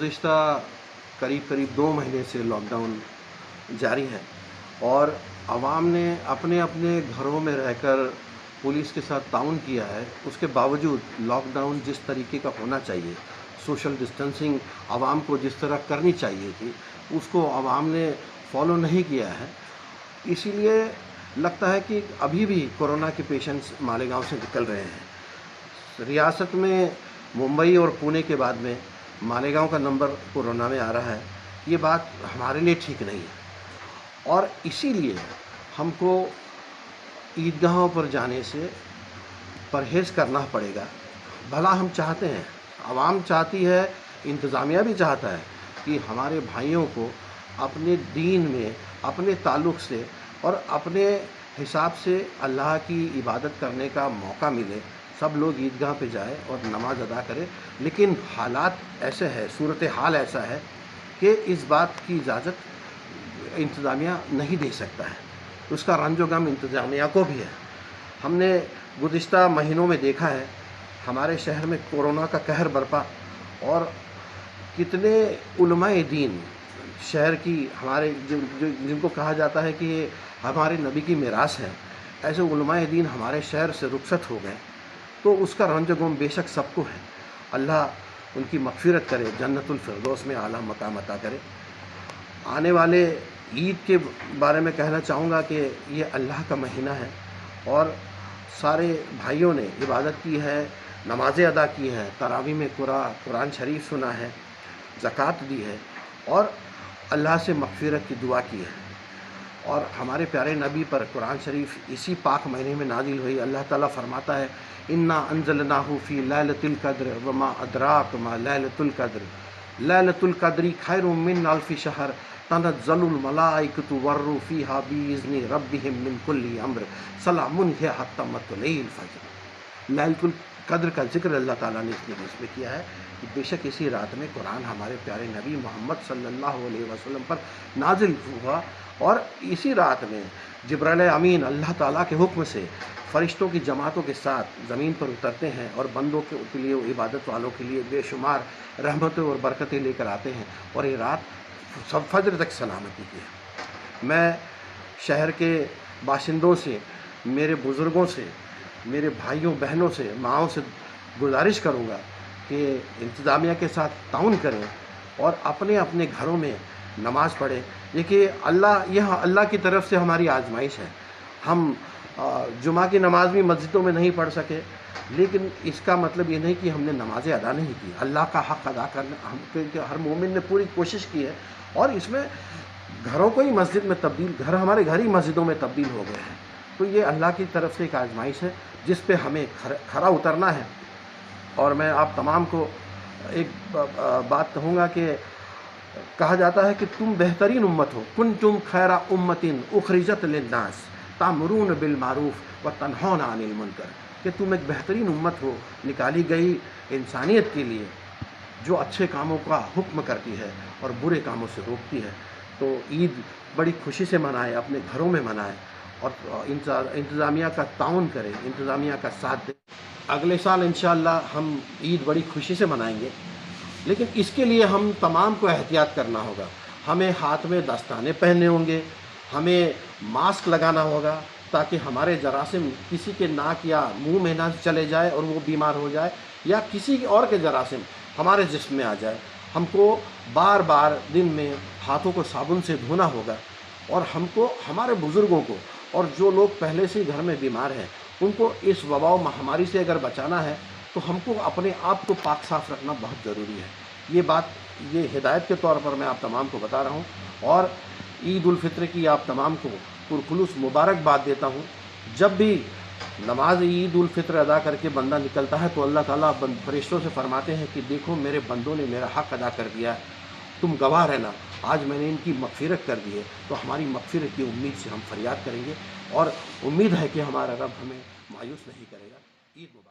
गुज़िश्ता करीब 2 महीने से लॉकडाउन जारी है और आवाम ने अपने अपने घरों में रहकर पुलिस के साथ ताउन किया है। उसके बावजूद लॉकडाउन जिस तरीके का होना चाहिए, सोशल डिस्टेंसिंग आवाम को जिस तरह करनी चाहिए थी, उसको आवाम ने फॉलो नहीं किया है। इसीलिए लगता है कि अभी भी कोरोना के पेशेंट्स मालेगांव से निकल रहे हैं। रियासत में मुंबई और पुणे के बाद में मालेगांव का नंबर कोरोना में आ रहा है। ये बात हमारे लिए ठीक नहीं है और इसीलिए हमको ईदगाहों पर जाने से परहेज़ करना पड़ेगा। भला हम चाहते हैं, आवाम चाहती है, इंतज़ामिया भी चाहता है कि हमारे भाइयों को अपने दीन में, अपने ताल्लुक़ से और अपने हिसाब से अल्लाह की इबादत करने का मौका मिले। सब लोग ईदगाह पे जाए और नमाज अदा करें, लेकिन हालात ऐसे है, सूरत हाल ऐसा है कि इस बात की इजाज़त इंतज़ामिया नहीं दे सकता है। उसका रंजो गम इंतज़ामिया को भी है। हमने गुज़िश्ता महीनों में देखा है हमारे शहर में कोरोना का कहर बरपा और कितने उलमाए दीन शहर की, हमारे जिनको कहा जाता है कि ये हमारे नबी की मिरास है, ऐसे उलमाए दीन हमारे शहर से रुखसत हो गए। तो उसका रंज गम बेशक सबको है। अल्लाह उनकी मग़फ़िरत करे, जन्नतुल फ़िरदौस में आला मकाम अता करे। आने वाले ईद के बारे में कहना चाहूँगा कि ये अल्लाह का महीना है और सारे भाइयों ने इबादत की है, नमाज़ें अदा की हैं, तरावी में कुरान शरीफ सुना है, ज़कात दी है और अल्लाह से मग़फ़िरत की दुआ की है। और हमारे प्यारे नबी पर कुरान शरीफ इसी पाक महीने में नाज़िल हुई। अल्लाह ताला फरमाता है, इन्ना अंज़लनाहु फ़ी लैलतिल क़द्र वमा अदराक मा लैलतुल क़द्र लैलतुल क़द्री खैरुम मिन अल्फ़ि शहर तनज़्ज़लुल मलाइकतु वर्रूह फ़ीहा बिइज़्नि रब्बिहिम मिन कुल्लि अम्र सलामुन हिय हत्ता मतलइल फ़ज्र। लैलतुल क़द्र का ज़िक्र अल्लाह ताला ने इसमें किया है कि बेशक इसी रात में कुरान हमारे प्यारे नबी मोहम्मद सल्लल्लाहु अलैहि वसल्लम पर नाजिल हुआ और इसी रात में जिब्राइल अमीन अल्लाह ताला के हुक्म से फ़रिश्तों की जमातों के साथ ज़मीन पर उतरते हैं और बंदों के लिए, इबादत वालों के लिए बेशुमार रहमतें और बरकतें लेकर आते हैं और ये रात सब फजर तक सलामती की है। मैं शहर के बाशिंदों से, मेरे बुज़ुर्गों से, मेरे भाइयों बहनों से, माँओं से गुजारिश करूँगा कि इंतज़ामिया के साथ ताउन करें और अपने अपने घरों में नमाज़ पढ़ें। देखिए यह अल्लाह की तरफ से हमारी आजमाइश है। हम जुमा की नमाज भी मस्जिदों में नहीं पढ़ सके, लेकिन इसका मतलब ये नहीं कि हमने नमाज़ें अदा नहीं की। अल्लाह का हक़ अदा करना हर मोमिन ने पूरी कोशिश की है और इसमें घरों को ही मस्जिद में तब्दील, हमारे घर ही मस्जिदों में तब्दील हो गए हैं। तो ये अल्लाह की तरफ से एक आजमाइश है जिस पे हमें खरा उतरना है। और मैं आप तमाम को एक बात कहूँगा कि कहा जाता है कि तुम बेहतरीन उम्मत हो, कुंतुम खैरा उम्मतिन उखरिजत लिन्नास तामुरून बिल मारूफ व तन्हौना अनिल मुनकर, कि तुम एक बेहतरीन उम्मत हो, निकाली गई इंसानियत के लिए, जो अच्छे कामों का हुक्म करती है और बुरे कामों से रोकती है। तो ईद बड़ी खुशी से मनाएं, अपने घरों में मनाएं और इंतज़ामिया का ताउन करें, इंतज़ामिया का साथ दें। अगले साल इंशाअल्लाह हम ईद बड़ी खुशी से मनाएंगे, लेकिन इसके लिए हम तमाम को एहतियात करना होगा। हमें हाथ में दस्ताने पहनने होंगे, हमें मास्क लगाना होगा ताकि हमारे जरासीम किसी के नाक या मुंह में ना चले जाए और वो बीमार हो जाए, या किसी और के जरासीम हमारे जिस्म में आ जाए। हमको बार बार दिन में हाथों को साबुन से धोना होगा और हमको, हमारे बुज़ुर्गों को और जो लोग पहले से ही घर में बीमार हैं, उनको इस वबा महामारी से अगर बचाना है तो हमको अपने आप को पाक साफ़ रखना बहुत ज़रूरी है। ये बात, ये हिदायत के तौर पर मैं आप तमाम को बता रहा हूँ और ईद उल फित्र की आप तमाम को पुरखुलूस मुबारकबाद देता हूँ। जब भी नमाज ईद उल फित्र अदा करके बंदा निकलता है तो अल्लाह ताला फरिश्तों से फरमाते हैं कि देखो मेरे बंदों ने मेरा हक़ अदा कर दिया है, तुम गवाह रहना, आज मैंने इनकी मग़फ़िरत कर दी है। तो हमारी मग़फ़िरत की उम्मीद से हम फरियाद करेंगे और उम्मीद है कि हमारा रब हमें मायूस नहीं करेगा। ईद मुबारक।